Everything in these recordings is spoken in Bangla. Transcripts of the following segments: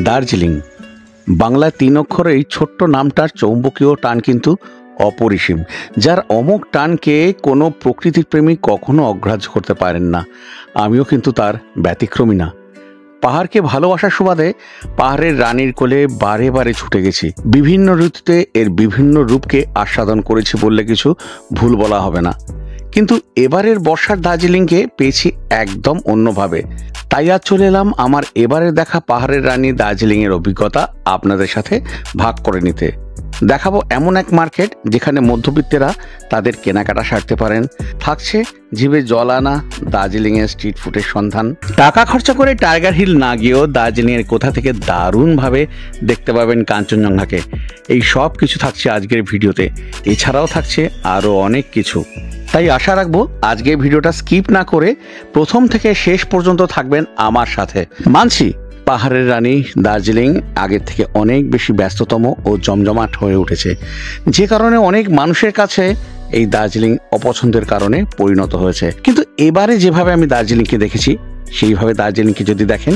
দার্জিলিং বাংলায় 3 অক্ষরের এই ছোট্ট নামটার চৌম্বকীয় টান কিন্তু অপরিসীম, যার অমোঘ টানকে কোনো প্রকৃতির প্রেমী কখনো অগ্রাহ্য করতে পারেন না। আমিও কিন্তু তার ব্যতিক্রমী না। পাহাড়কে ভালোবাসার সুবাদে পাহাড়ের রানীর কোলে বারে বারে ছুটে গেছি। বিভিন্ন ঋতুতে এর বিভিন্ন রূপকে আস্বাদন করেছি বললে কিছু ভুল বলা হবে না। কিন্তু এবারের বর্ষার দার্জিলিংকে পেয়েছি একদম অন্যভাবে। তাই আজ চলে এলাম আমার এবারের দেখা পাহাড়ের রানী দার্জিলিংয়ের অভিজ্ঞতা আপনাদের সাথে ভাগ করে নিতে। দেখাবো এমন এক মার্কেট যেখানে মধ্যবিত্তেরা তাদের কেনাকাটা সারতে পারেন। থাকছে জিভে জল আনা দার্জিলিংয়ের স্ট্রিট ফুডের সন্ধান। টাকা খরচা করে টাইগার হিল না গিয়েও দার্জিলিংয়ের কোথা থেকে দারুণভাবে দেখতে পাবেন কাঞ্চনজঙ্ঘাকে। এই সব কিছু থাকছে আজকের ভিডিওতে। এছাড়াও থাকছে আরও অনেক কিছু। তাই আশা রাখবো আজকের ভিডিওটা স্কিপ না করে প্রথম থেকে শেষ পর্যন্ত থাকবেন আমার সাথে। মানছি পাহাড়ের রানী দার্জিলিং আগের থেকে অনেক বেশি ব্যস্ততম ও জমজমাট হয়ে উঠেছে, যে কারণে অনেক মানুষের কাছে এই দার্জিলিং অপছন্দের কারণে পরিণত হয়েছে। কিন্তু এবারে যেভাবে আমি দার্জিলিংকে দেখেছি সেইভাবে দার্জিলিংকে যদি দেখেন,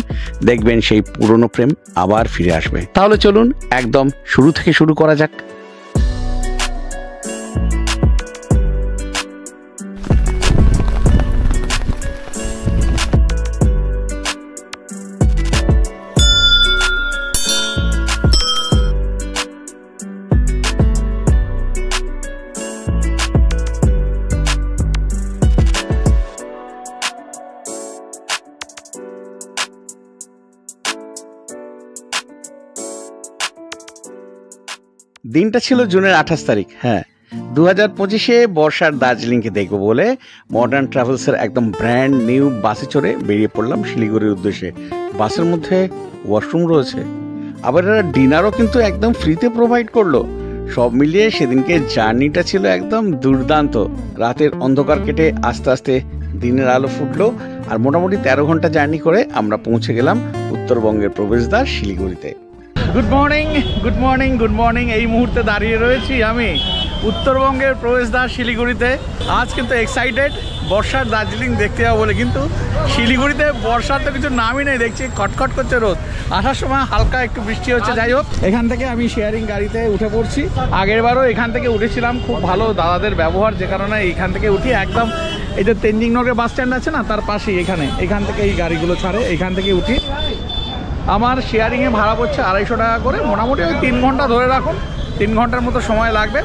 দেখবেন সেই পুরনো প্রেম আবার ফিরে আসবে। তাহলে চলুন একদম শুরু থেকে শুরু করা যাক। দিনটা ছিল জুনের 28 তারিখ। হ্যাঁ, 2025-এ বর্ষার দার্জিলিংকে দেখবো বলে মডার্ন ট্রাভেলসের একদম ব্র্যান্ড নিউ বাসে চড়ে বেরিয়ে পড়লাম শিলিগুড়ির উদ্দেশ্যে। বাসের মধ্যে ওয়াশরুম রয়েছে, আবার এরা ডিনারও কিন্তু একদম ফ্রিতে প্রোভাইড করলো। সব মিলিয়ে সেদিনকে জার্নিটা ছিল একদম দুর্দান্ত। রাতের অন্ধকার কেটে আস্তে আস্তে দিনের আলো ফুটলো, আর মোটামুটি 13 ঘন্টা জার্নি করে আমরা পৌঁছে গেলাম উত্তরবঙ্গের প্রবেশদ্বার শিলিগুড়িতে। Good morning, good morning, good morning. এই মুহূর্তে দাঁড়িয়ে রয়েছি আমি উত্তরবঙ্গের প্রবেশদ্বার শিলিগুড়িতে। আজ কিন্তু এক্সাইটেড বর্ষার দার্জিলিং দেখতে যাবো বলে, কিন্তু শিলিগুড়িতে বর্ষার তো কিছু নামই নেই, দেখছি খটখট করছে রোদ। আসার সময় হালকা একটু বৃষ্টি হচ্ছে। যাই হোক, এখান থেকে আমি শেয়ারিং গাড়িতে উঠে পড়ছি। আগের বারও এখান থেকে উঠেছিলাম, খুব ভালো দাদাদের ব্যবহার, যে কারণে এইখান থেকে উঠি একদম এই যে তেনজিং নগরের বাস স্ট্যান্ড আছে না, তার পাশেই এখান থেকে এই গাড়িগুলো ছাড়ে, এখান থেকে উঠি। আমার শেয়ারিংয়ে ভাড়া পড়ছে 250 টাকা করে। মোটামুটি ওই 3 ঘন্টা ধরে রাখুন, 3 ঘন্টার মতো সময় লাগবে।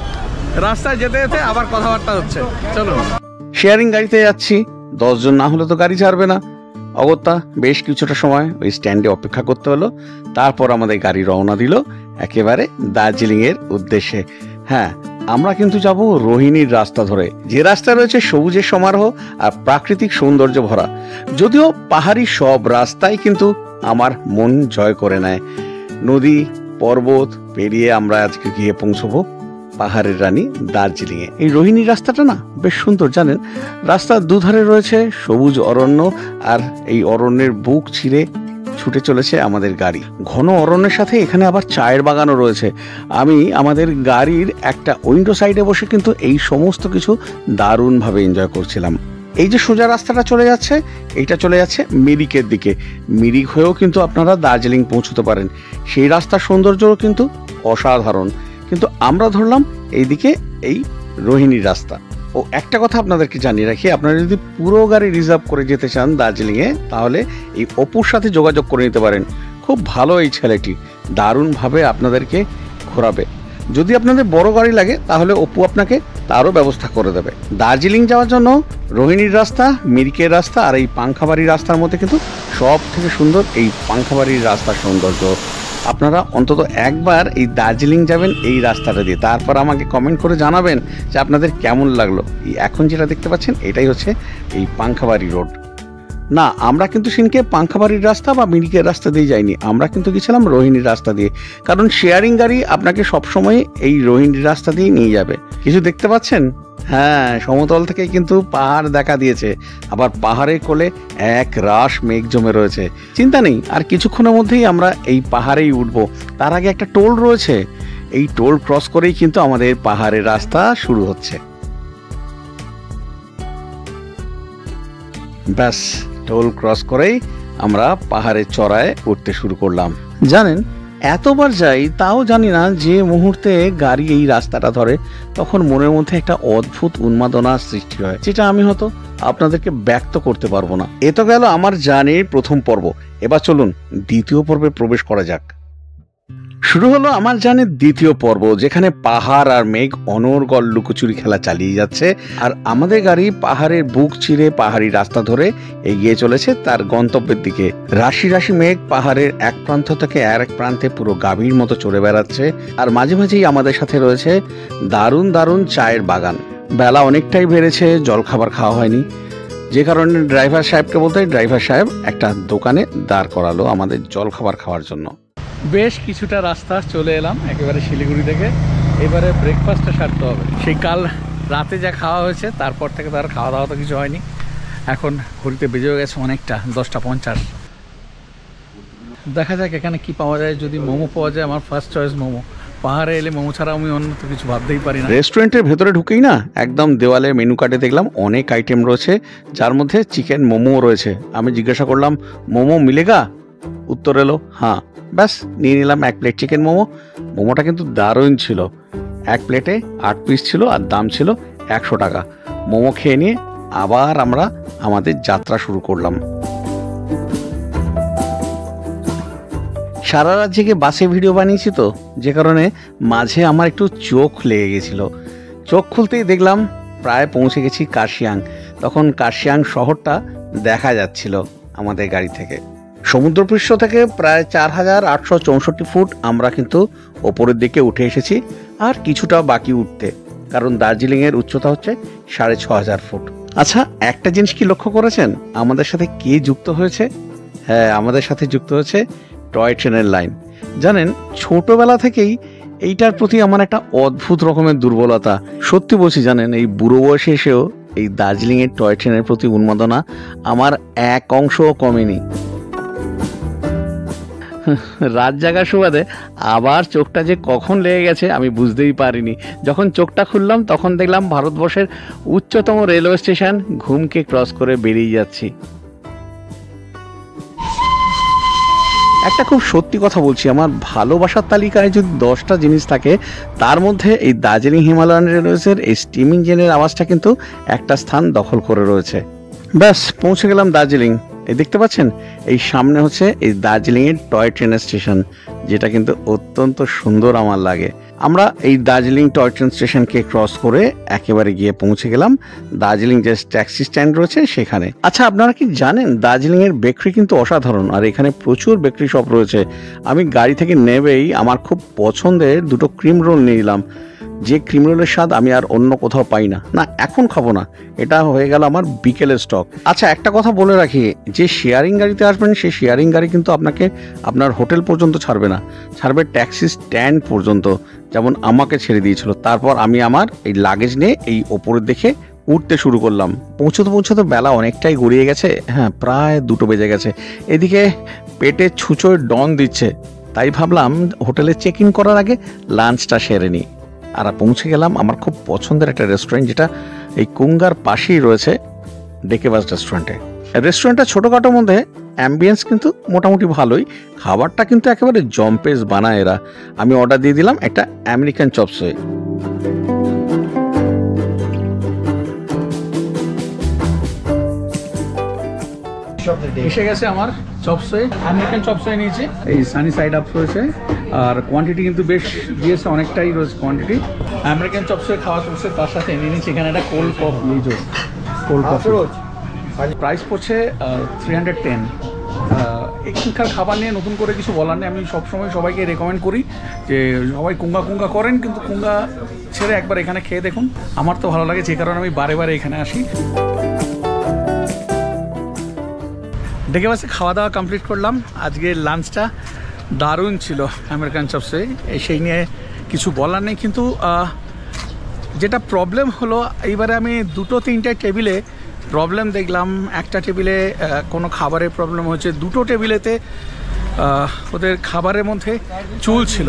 রাস্তায় যেতে যেতে আবার কথাবার্তা হচ্ছে। চলুন, শেয়ারিং গাড়িতে যাচ্ছি। 10 জন না হলে তো গাড়ি ছাড়বে না। অগত্যা বেশ কিছুটা সময় ওই স্ট্যান্ডে অপেক্ষা করতে হলো। তারপর আমাদের গাড়ি রওনা দিল একেবারে দার্জিলিংয়ের উদ্দেশ্যে। হ্যাঁ, আমরা কিন্তু যাব রোহিণীর রাস্তা ধরে, যে রাস্তা রয়েছে সবুজের সমারোহ আর প্রাকৃতিক সৌন্দর্য ভরা। যদিও পাহাড়ি সব রাস্তাই কিন্তু আমার মন জয় করে নেয়। নদী পর্বত পেরিয়ে আমরা আজকে গিয়ে পৌঁছবো পাহাড়ের রানী দার্জিলিংয়ে। এই রোহিণী রাস্তাটা না বেশ সুন্দর, জানেন। রাস্তার দুধারে রয়েছে সবুজ অরণ্য, আর এই অরণ্যের বুক ছিঁড়ে ছুটে চলেছে আমাদের গাড়ি। ঘন অরণ্যের সাথে এখানে আবার চায়ের বাগানও রয়েছে। আমি আমাদের গাড়ির একটা উইন্ডো সাইডে বসে কিন্তু এই সমস্ত কিছু দারুণভাবে এনজয় করছিলাম। এই যে সোজা রাস্তাটা চলে যাচ্ছে, এইটা চলে যাচ্ছে মিরিকের দিকে। মিরিক হয়েও কিন্তু আপনারা দার্জিলিং পৌঁছতে পারেন। সেই রাস্তার সৌন্দর্যও কিন্তু অসাধারণ। কিন্তু আমরা ধরলাম এইদিকে এই রোহিণীর রাস্তা। ও একটা কথা আপনাদেরকে জানিয়ে রাখি, আপনারা যদি পুরো গাড়ি রিজার্ভ করে যেতে চান দার্জিলিংয়ে, তাহলে এই অপুর সাথে যোগাযোগ করে নিতে পারেন। খুব ভালো এই ছেলেটি, দারুণভাবে আপনাদেরকে ঘোরাবে। যদি আপনাদের বড় গাড়ি লাগে তাহলে অপু আপনাকে তারও ব্যবস্থা করে দেবে। দার্জিলিং যাওয়ার জন্য রোহিণীর রাস্তা, মিরিকের রাস্তা আর এই পাংখাবাড়ির রাস্তার মধ্যে কিন্তু সব থেকে সুন্দর এই পাংখাবাড়ির রাস্তার সৌন্দর্য। আপনারা অন্তত একবার এই দার্জিলিং যাবেন এই রাস্তাটা দিয়ে, তারপর আমাকে কমেন্ট করে জানাবেন যে আপনাদের কেমন লাগলো। এই এখন যেটা দেখতে পাচ্ছেন এটাই হচ্ছে এই পাংখাবাড়ি রোড। না, আমরা কিন্তু সেদিনকে পাংখাবাড়ির রাস্তা বা মিরিকের রাস্তা দিয়ে যাইনি, আমরা কিন্তু গেছিলাম রোহিণীর রাস্তা দিয়ে। কারণ শেয়ারিং গাড়ি আপনাকে সবসময় এই রোহিণীর রাস্তা দিয়ে নিয়ে যাবে। কিছু দেখতে পাচ্ছেন? হ্যাঁ, সমতল থেকে কিন্তু পাহাড় দেখা দিয়েছে, আবার পাহাড়ের কোলে এক রাশ মেঘ জমে রয়েছে। চিন্তা নেই, আর কিছুক্ষণের মধ্যেই আমরা এই পাহাড়েই উঠবো। তার আগে একটা টোল রয়েছে, এই টোল ক্রস করেই কিন্তু আমাদের পাহাড়ের রাস্তা শুরু হচ্ছে। ব্যাস, টোল ক্রস করেই আমরা পাহাড়ের চড়ায় উঠতে শুরু করলাম। জানেন, এতবার যাই তাও জানি না যে মুহূর্তে গাড়ি এই রাস্তাটা ধরে তখন মনের মধ্যে একটা অদ্ভুত উন্মাদনার সৃষ্টি হয়, যেটা আমি হয়তো আপনাদেরকে ব্যক্ত করতে পারবো না। এ তো গেল আমার জার্নির প্রথম পর্ব। এবার চলুন দ্বিতীয় পর্বে প্রবেশ করা যাক। শুরু হলো আমার জার্নির দ্বিতীয় পর্ব, যেখানে পাহাড় আর মেঘ অনর্গল লুকোচুরি খেলা চালিয়ে যাচ্ছে, আর আমাদের গাড়ি পাহাড়ের বুক চিরে পাহাড়ি রাস্তা ধরে এগিয়ে চলেছে তার গন্তব্যের দিকে। রাশি রাশি মেঘ পাহাড়ের এক প্রান্ত থেকে আরেক প্রান্তে পুরো গাভীর মতো চড়ে বেড়াচ্ছে, আর মাঝে মাঝেই আমাদের সাথে রয়েছে দারুণ দারুণ চায়ের বাগান। বেলা অনেকটাই বেড়েছে, জলখাবার খাওয়া হয়নি, যে কারণে ড্রাইভার সাহেবকে বলতে ড্রাইভার সাহেব একটা দোকানে দাঁড় করালো আমাদের জলখাবার খাওয়ার জন্য। বেশ কিছুটা রাস্তা চলে এলাম একেবারে শিলিগুড়ি থেকে। এবারে ব্রেকফাস্টটা সারতে হবে। সেই কাল রাতে যা খাওয়া হয়েছে তারপর থেকে তার খাওয়া দাওয়া তো কিছু হয়নি। এখন ঘড়িতে বেজেও গেছে অনেকটা, 10:50। দেখা যাক এখানে কি পাওয়া যায়। যদি মোমো পাওয়া যায়, আমার ফার্স্ট চয়েস মোমো। পাহাড়ে এলে মোমো ছাড়া আমি অন্য তো কিছু ভাবতেই পারি না। রেস্টুরেন্টের ভেতরে ঢুকেই না একদম দেওয়ালে মেনু কার্ডে দেখলাম অনেক আইটেম রয়েছে, যার মধ্যে চিকেন মোমো রয়েছে। আমি জিজ্ঞাসা করলাম, মোমো মিলেগা? উত্তর এলো হ্যাঁ। ব্যাস নিয়ে নিলাম 1 প্লেট চিকেন মোমো। মোমোটা কিন্তু দারুণ ছিল। 1 প্লেটে 8 পিস ছিল আর দাম ছিল 100 টাকা। মোমো খেয়ে নিয়ে আবার আমরা আমাদের যাত্রা শুরু করলাম। সারা রাত জেগে বাসে ভিডিও বানিয়েছি তো, যে কারণে মাঝে আমার একটু চোখ লেগে গেছিল। চোখ খুলতেই দেখলাম প্রায় পৌঁছে গেছি কার্শিয়াং। তখন কার্শিয়াং শহরটা দেখা যাচ্ছিল আমাদের গাড়ি থেকে। সমুদ্রপৃষ্ঠ থেকে প্রায় 4864 ফুট আমরা কিন্তু ওপরের দিকে উঠে এসেছি, আর কিছুটা বাকি উঠতে, কারণ দার্জিলিংয়ের উচ্চতা হচ্ছে 6500 ফুট। আচ্ছা, একটা জিনিস কি লক্ষ্য করেছেন আমাদের সাথে কে যুক্ত হয়েছে? হ্যাঁ, আমাদের সাথে যুক্ত হয়েছে টয় ট্রেনের লাইন। জানেন, ছোটবেলা থেকেই এইটার প্রতি আমার একটা অদ্ভুত রকমের দুর্বলতা। সত্যি বলছি, জানেন, এই বুড়ো বয়সে এসেও এই দার্জিলিংয়ের টয় ট্রেনের প্রতি উন্মাদনা আমার এক অংশও কমেনি। রাত জাগার সুবাদে আবার চোখটা যে কখন লেগে গেছে আমি বুঝতেই পারিনি। যখন চোখটা খুললাম তখন দেখলাম ভারতবর্ষের উচ্চতম রেলওয়ে স্টেশন ঘুমকে ক্রস করে বেরিয়ে যাচ্ছি। একটা খুব সত্যি কথা বলছি, আমার ভালোবাসার তালিকায় যদি 10টা জিনিস থাকে তার মধ্যে এই দার্জিলিং হিমালয়ান রেলওয়েজের এই স্টিম ইঞ্জিনের আওয়াজটা কিন্তু একটা স্থান দখল করে রয়েছে। ব্যাস পৌঁছে গেলাম দার্জিলিং। এই দেখতে পাচ্ছেন, এই সামনে হচ্ছে এই দার্জিলিংয়ের টয় ট্রেন স্টেশন, যেটা কিন্তু অত্যন্ত সুন্দর আমার লাগে। আমরা এই দার্জিলিং টয় ট্রেন স্টেশনকে ক্রস করে একেবারে গিয়ে পৌঁছে গেলাম দার্জিলিং যে ট্যাক্সি স্ট্যান্ড রয়েছে সেখানে। আচ্ছা, আপনারা কি জানেন দার্জিলিংয়ের বেকারি কিন্তু অসাধারণ, আর এখানে প্রচুর বেকারি শপ রয়েছে। আমি গাড়ি থেকে নেবেই আমার খুব পছন্দের 2টো ক্রিম রোল নিয়ে নিলাম। যে ক্রিম রোলের স্বাদ আমি আর অন্য কোথাও পাই না। না, এখন খাবো না, এটা হয়ে গেল আমার বিকেলের স্টক। আচ্ছা, একটা কথা বলে রাখি, যে শেয়ারিং গাড়িতে আসবেন সেই শেয়ারিং গাড়ি কিন্তু আপনাকে আপনার হোটেল পর্যন্ত ছাড়বে না, ছাড়বে ট্যাক্সি স্ট্যান্ড পর্যন্ত, যেমন আমাকে ছেড়ে দিয়েছিল। তারপর আমি আমার এই লাগেজ নিয়ে এই ওপরের দিকে উঠতে শুরু করলাম। পৌঁছতে বেলা অনেকটাই গড়িয়ে গেছে। হ্যাঁ, প্রায় 2টো বেজে গেছে। এদিকে পেটে ছুঁচোয় ডন দিচ্ছে, তাই ভাবলাম হোটেলে চেক ইন করার আগে লাঞ্চটা সেরে নিই। আর পৌঁছে গেলাম আমার খুব পছন্দের একটা রেস্টুরেন্ট, যেটা এই কুঙ্গার পাশেই রয়েছে, ডেকেবাস রেস্টুরেন্টে। রেস্টুরেন্টটা ছোটোখাটোর মধ্যে, অ্যাম্বিয়েন্স কিন্তু মোটামুটি ভালোই, খাবারটা কিন্তু একেবারে জম্পেস বানায় এরা। আমি অর্ডার দিয়ে দিলাম একটা আমেরিকান চপসই। এসে গেছে আমার চপসই, আমেরিকান চপসই নিয়েছি। এই সানি সাইড আপ রয়েছে, আর কোয়ান্টিটি কিন্তু বেশ দিয়েছে, অনেকটাই রয়েছে কোয়ান্টিটি। আমেরিকান চপসই খাওয়া চলছে, তার সাথে নিয়ে নিচ্ছি এখানে একটা cold coffee. Cold coffee price পড়ছে 310। এখানকার খাবার নিয়ে নতুন করে কিছু বলার নেই। আমি সবসময় সবাইকে রেকমেন্ড করি যে সবাই কুঙ্গা করেন, কিন্তু কুঙ্গা ছেড়ে একবার এখানে খেয়ে দেখুন। আমার তো ভালো লাগে, যে কারণে আমি বারে বারে এখানে আসি। দেখে পাচ্ছি খাওয়া দাওয়া কমপ্লিট করলাম। আজকে লাঞ্চটা দারুণ ছিল আমেরিকান চপসে, সেই নিয়ে কিছু বলার নেই। কিন্তু যেটা প্রবলেম হলো, এইবারে আমি 2-3টে টেবিলে প্রবলেম দেখলাম। একটা টেবিলে কোনো খাবারের প্রবলেম হচ্ছে, 2টো টেবিলেতে ওদের খাবারের মধ্যে চুল ছিল,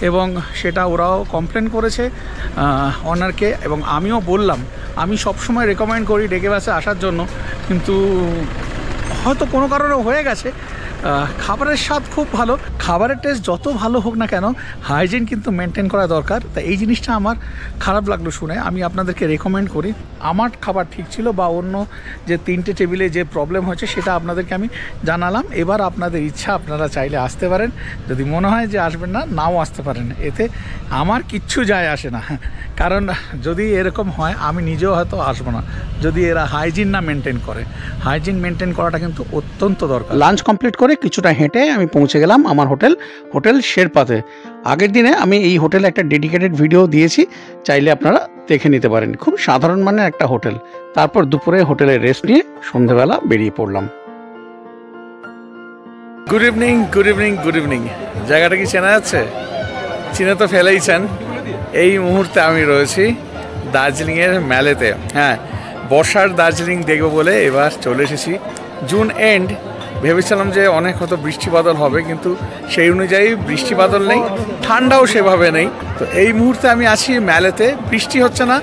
এবং সেটা ওরাও কমপ্লেন করেছে অনারকে, এবং আমিও বললাম। আমি সবসময় রেকমেন্ড করি ডেকে বাসে আসার জন্য, কিন্তু হয়তো কোনো কারণে হয়ে গেছে। খাবারের স্বাদ খুব ভালো, খাবারের টেস্ট যত ভালো হোক না কেন হাইজিন কিন্তু মেনটেন করা দরকার। তা এই জিনিসটা আমার খারাপ লাগলো শুনে, আমি আপনাদেরকে রেকমেন্ড করি। আমার খাবার ঠিক ছিল বা অন্য যে 3টে টেবিলে যে প্রবলেম হয়েছে সেটা আপনাদেরকে আমি জানালাম। এবার আপনাদের ইচ্ছা, আপনারা চাইলে আসতে পারেন, যদি মনে হয় যে আসবেন না, নাও আসতে পারেন, এতে আমার কিচ্ছু যায় আসে না। কারণ যদি এরকম হয় আমি নিজেও হয়তো আসবো না, যদি এরা হাইজিন না মেনটেন করে। হাইজিন মেনটেন করাটা কিন্তু অত্যন্ত দরকার। লাঞ্চ কমপ্লিট করে কিছুটা হেঁটে আমি পৌঁছে গেলাম আমার হোটেল শেরপাতে। আগের দিনে আমি এই হোটেলে একটা ডেডিকেটেড ভিডিও দিয়েছি, চাইলে আপনারা দেখে নিতে পারেন। খুব সাধারণ মানের একটা হোটেল। তারপর দুপুরে হোটেলে রেস্ট নিয়ে সন্ধ্যেবেলা বেরিয়ে পড়লাম। Good evening, good evening, good evening. জায়গাটা কি চেনা যাচ্ছে? চিনে তো ফেলেইছেন। এই মুহূর্তে আমি রয়েছি দার্জিলিংয়ের ম্যালেতে। হ্যাঁ, বর্ষার দার্জিলিং দেখব বলে এবার চলে এসেছি। জুন এন্ড, ভেবেছিলাম যে অনেক হয়তো বৃষ্টি বাদল হবে, কিন্তু সেই অনুযায়ী বৃষ্টি বাদল নেই, ঠান্ডাও সেভাবে নেই। তো এই মুহূর্তে আমি আছি ম্যালেতে, বৃষ্টি হচ্ছে না,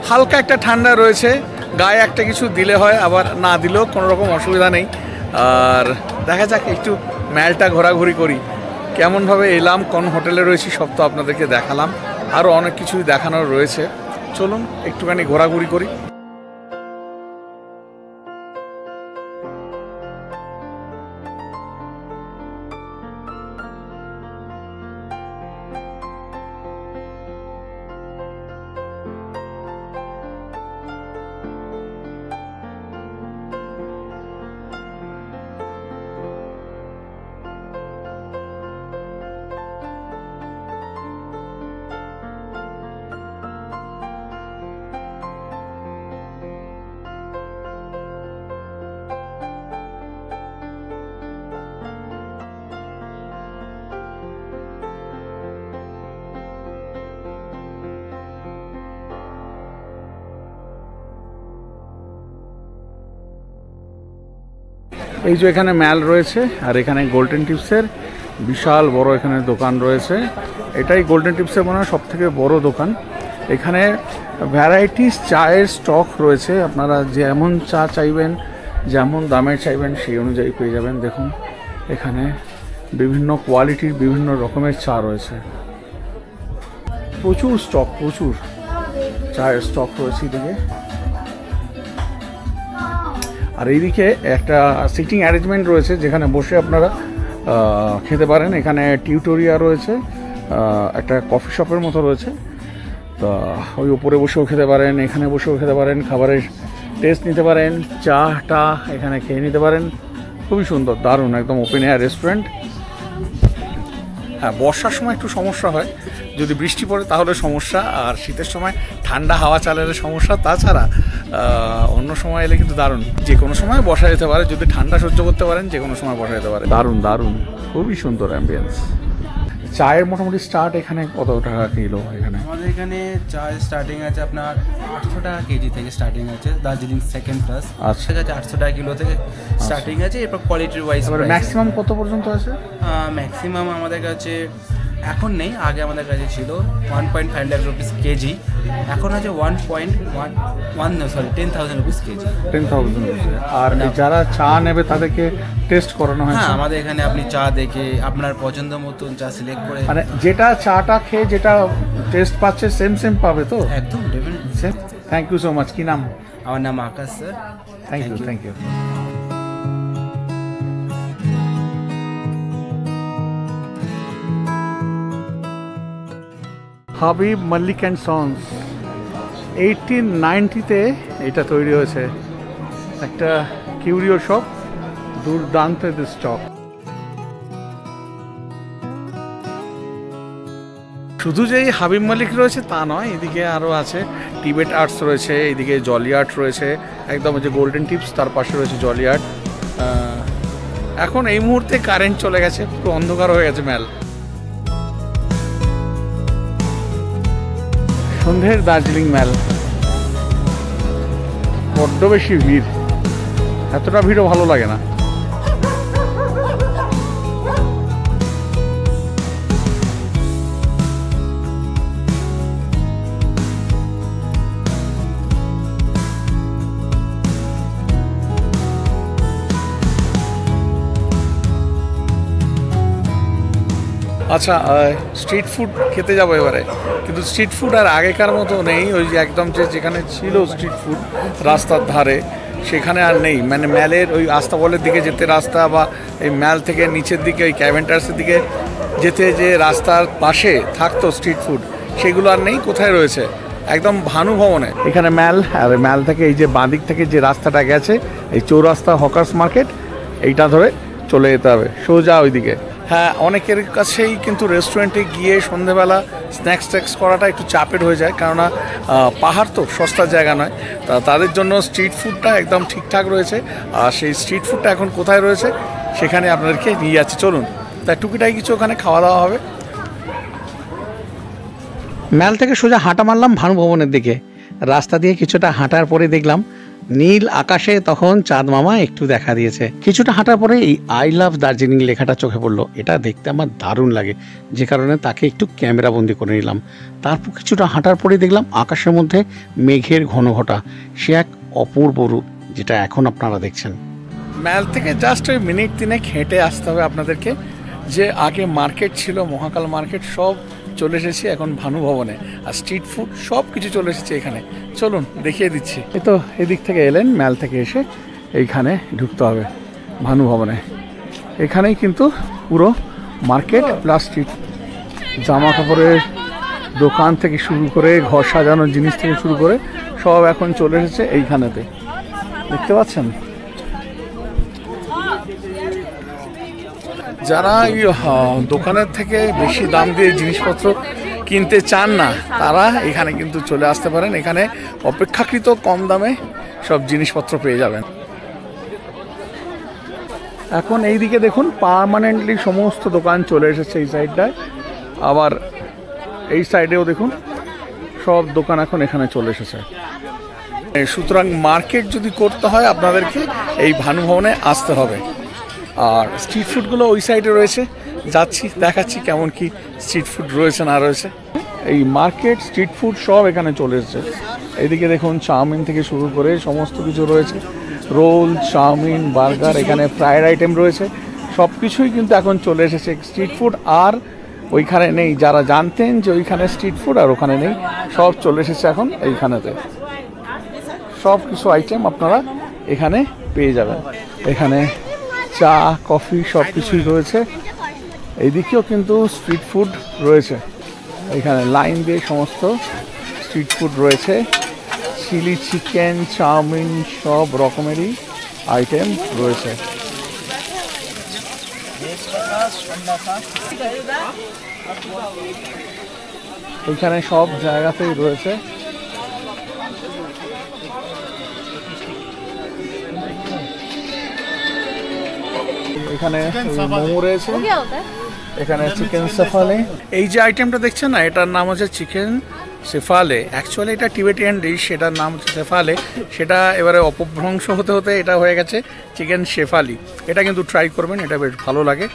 হালকা একটা ঠান্ডা রয়েছে। গায়ে একটা কিছু দিলে হয়, আবার না দিলেও কোনো রকম অসুবিধা নেই। আর দেখা যাক, একটু ম্যালটা ঘোরাঘুরি করি। কেমনভাবে এলাম, কোন হোটেলে রয়েছি সব তো আপনাদেরকে দেখালাম, আরও অনেক কিছুই দেখানোর রয়েছে। চলুন একটুখানি ঘোরাঘুরি করি। এই যে এখানে ম্যাল রয়েছে, আর এখানে গোল্ডেন টিপসের বিশাল বড় এখানে দোকান রয়েছে। এটাই গোল্ডেন টিপসের মনে হয় সব থেকে বড় দোকান। এখানে ভ্যারাইটিস চায়ের স্টক রয়েছে, আপনারা যেমন চা চাইবেন, যেমন দামের চাইবেন সেই অনুযায়ী পেয়ে যাবেন। দেখুন এখানে বিভিন্ন কোয়ালিটির বিভিন্ন রকমের চা রয়েছে, প্রচুর স্টক, প্রচুর চায়ের স্টক রয়েছে এদিকে। আর এইদিকে একটা সিটিং অ্যারেঞ্জমেন্ট রয়েছে যেখানে বসে আপনারা খেতে পারেন। এখানে টিউটোরিয়া রয়েছে, একটা কফি শপের মতো রয়েছে, তো ওই উপরে বসেও খেতে পারেন, এখানে বসেও খেতে পারেন, খাবারের টেস্ট নিতে পারেন, চাটা এখানে খেয়ে নিতে পারেন। খুবই সুন্দর, দারুণ, একদম ওপেন এয়ার রেস্টুরেন্ট। হ্যাঁ, বর্ষার সময় একটু সমস্যা হয়, যদি বৃষ্টি পড়ে তাহলে সমস্যা, আর শীতের সময় ঠান্ডা হাওয়া চালালে সমস্যা। তাছাড়া অন্য সময় এলে কিন্তু দারুণ, যে কোনো সময় বসা যেতে পারে, যদি ঠান্ডা সহ্য করতে পারেন যে কোনো সময় বসা যেতে পারে। দারুণ দারুণ, খুবই সুন্দর অ্যাম্বিয়েন্স। চায়ের মোটামুটি স্টার্ট এখানে কত টাকা কিলো? এখানে আমাদের এখানে চায়ের স্টার্টিং আছে আপনার 800 টাকা কেজি থেকে স্টার্টিং আছে, দার্জিলিং সেকেন্ড ক্লাস। আচ্ছা, 800 টাকা কিলো থেকে স্টার্টিং আছে, এরপর কোয়ালিটির ওয়াইজ। ম্যাক্সিমাম কত পর্যন্ত আছে? ম্যাক্সিমাম আমাদের কাছে এখন নেই, আগে আমাদের কাছে ছিল 1.5 লাখ রুপিস কেজি, এখন আছে 10,000 রুপিস কেজি। 10,000 রুপিস। আর যারা চা নেবে তাদেরকে টেস্ট করানো হয়? হ্যাঁ, আমাদের এখানে আপনি চা দেখে আপনার পছন্দ মতন চা সিলেক্ট করে, মানে যেটা চাটা খেয়ে যেটা টেস্ট পাচ্ছে সেম পাবে তো? একদম definitely same. Thank you so much. কি নাম? আমার নাম Akash sir. Thank you. Habib Mallick and sons 1890-তে এটা তৈরি হয়েছে। একটা কিউরিও শপ, দুর্দান্ত স্টক। শুধু যে হাবিব মল্লিক রয়েছে তা নয়, এদিকে আরও আছে টিবেট আর্টস রয়েছে, এদিকে জলি আর্ট রয়েছে, একদম যে গোল্ডেন টিপস তার পাশে রয়েছে জলি আর্ট। এখন এই মুহূর্তে কারেন্ট চলে গেছে, পুরো অন্ধকার হয়ে গেছে ম্যাল। সন্ধ্যের দার্জিলিং ম্যাল, বড্ড বেশি ভিড়, এতটা ভিড়ও ভালো লাগে না। আচ্ছা, স্ট্রিট ফুড খেতে যাবো এবারে, কিন্তু স্ট্রিট ফুড আর আগেকার মতো নেই। ওই যে একদম যেখানে ছিল স্ট্রিট ফুড রাস্তার ধারে, সেখানে আর নেই। মানে ম্যালের ওই আস্তাবলের দিকে যেতে রাস্তা, বা এই ম্যাল থেকে নিচের দিকে ওই ক্যাভেন্টার্সের দিকে যেতে যে রাস্তার পাশে থাকতো স্ট্রিট ফুড, সেগুলো আর নেই। কোথায় রয়েছে? একদম ভানু ভবনে। এখানে ম্যাল, আর ম্যাল থেকে এই যে বাঁদিক থেকে যে রাস্তাটা গেছে, এই চৌরাস্তা হকার্স মার্কেট, এইটা ধরে চলে যেতে হবে সোজা ওইদিকে। হ্যাঁ, অনেকের কাছেই কিন্তু রেস্টুরেন্টে গিয়ে সন্ধেবেলা স্ন্যাক্স ট্যাক্স করাটা একটু চাপের হয়ে যায়, কেননা পাহাড় তো সস্তার জায়গা নয়। তাদের জন্য স্ট্রিট ফুডটা একদম ঠিকঠাক রয়েছে। আর সেই স্ট্রিট ফুডটা এখন কোথায় রয়েছে সেখানে আপনাদেরকে নিয়ে যাচ্ছি, চলুন। তাই টুকিটাই কিছু ওখানে খাওয়া দাওয়া হবে। ম্যাল থেকে সোজা হাঁটা মারলাম ভানু ভবনের দিকে। রাস্তা দিয়ে কিছুটা হাঁটার পরে দেখলাম নীল আকাশে তখন চাঁদ মামা একটু দেখা দিয়েছে। কিছুটা হাঁটার পরে এই আই লাভ দার্জিলিং লেখাটা চোখে পড়লো। এটা দেখতে আমার দারুণ লাগে, যে কারণে তাকে একটু ক্যামেরা বন্দি করে নিলাম। তারপর কিছুটা হাঁটার পরে দেখলাম আকাশের মধ্যে মেঘের ঘন ঘটা, সে এক অপূর্ব রূপ, যেটা এখন আপনারা দেখছেন। ম্যাল থেকে জাস্ট ওই মিনিট 3 হেঁটে আসতে হবে আপনাদেরকে। যে আগে মার্কেট ছিল, মহাকাল মার্কেট, সব চলে এসেছি এখন ভানু ভবনে। আর স্ট্রিট ফুড সব কিছু চলে এসেছে এখানে, চলুন দেখিয়ে দিচ্ছি। এই তো এদিক থেকে এলেন, ম্যাল থেকে এসে এইখানে ঢুকতে হবে ভানু ভবনে। এখানেই কিন্তু পুরো মার্কেট প্লাস স্ট্রিট, জামা কাপড়ের দোকান থেকে শুরু করে ঘর সাজানোর জিনিস থেকে শুরু করে সব এখন চলে এসেছে এইখানেতে, দেখতে পাচ্ছেন। যারা এই দোকানের থেকে বেশি দাম দিয়ে জিনিসপত্র কিনতে চান না, তারা এখানে কিন্তু চলে আসতে পারেন। এখানে অপেক্ষাকৃত কম দামে সব জিনিসপত্র পেয়ে যাবেন। এখন এই দিকে দেখুন, পার্মানেন্টলি সমস্ত দোকান চলে এসেছে এই সাইডটায়। আবার এই সাইডেও দেখুন সব দোকান এখন এখানে চলে এসেছে। সুতরাং মার্কেট যদি করতে হয় আপনাদেরকে এই ভানু ভবনে আসতে হবে। আর স্ট্রিট ফুডগুলো ওই সাইডে রয়েছে, যাচ্ছি দেখাচ্ছি কেমন কি স্ট্রিট ফুড রয়েছে না রয়েছে। এই মার্কেট স্ট্রিট ফুড সব এখানে চলে এসেছে। এইদিকে দেখুন চাউমিন থেকে শুরু করে সমস্ত কিছু রয়েছে, রোল, চাউমিন, বার্গার, এখানে ফ্রাইড আইটেম রয়েছে, সব কিছুই কিন্তু এখন চলে এসেছে স্ট্রিট ফুড। আর ওইখানে নেই, যারা জানতেন যে ওইখানে স্ট্রিট ফুড আর ওখানে নেই, সব চলে এসেছে এখন এইখানেতে। সব কিছু আইটেম আপনারা এখানে পেয়ে যাবেন। এখানে চা, কফি সব কিছুই রয়েছে। এইদিকেও কিন্তু স্ট্রিট ফুড রয়েছে, এখানে লাইন দিয়ে সমস্ত স্ট্রিট ফুড রয়েছে। চিলি চিকেন, চাউমিন, সব রকমেরই আইটেম রয়েছে। এখানে সব জায়গাতেই রয়েছে। এখানে মোমো রয়েছে, এখানে চিকেন সেফালে। এই যে আইটেমটা দেখছেন না, এটার নাম হচ্ছে চিকেন সেফালে। অ্যাকচুয়ালি এটা টিবেটিয়ান ডিশ, সেটার নাম হচ্ছে সেফালে। সেটা এবারে অপভ্রংশ হতে হতে এটা হয়ে গেছে চিকেন শেফালি। এটা কিন্তু ট্রাই করবেন, এটা বেশ ভালো লাগে।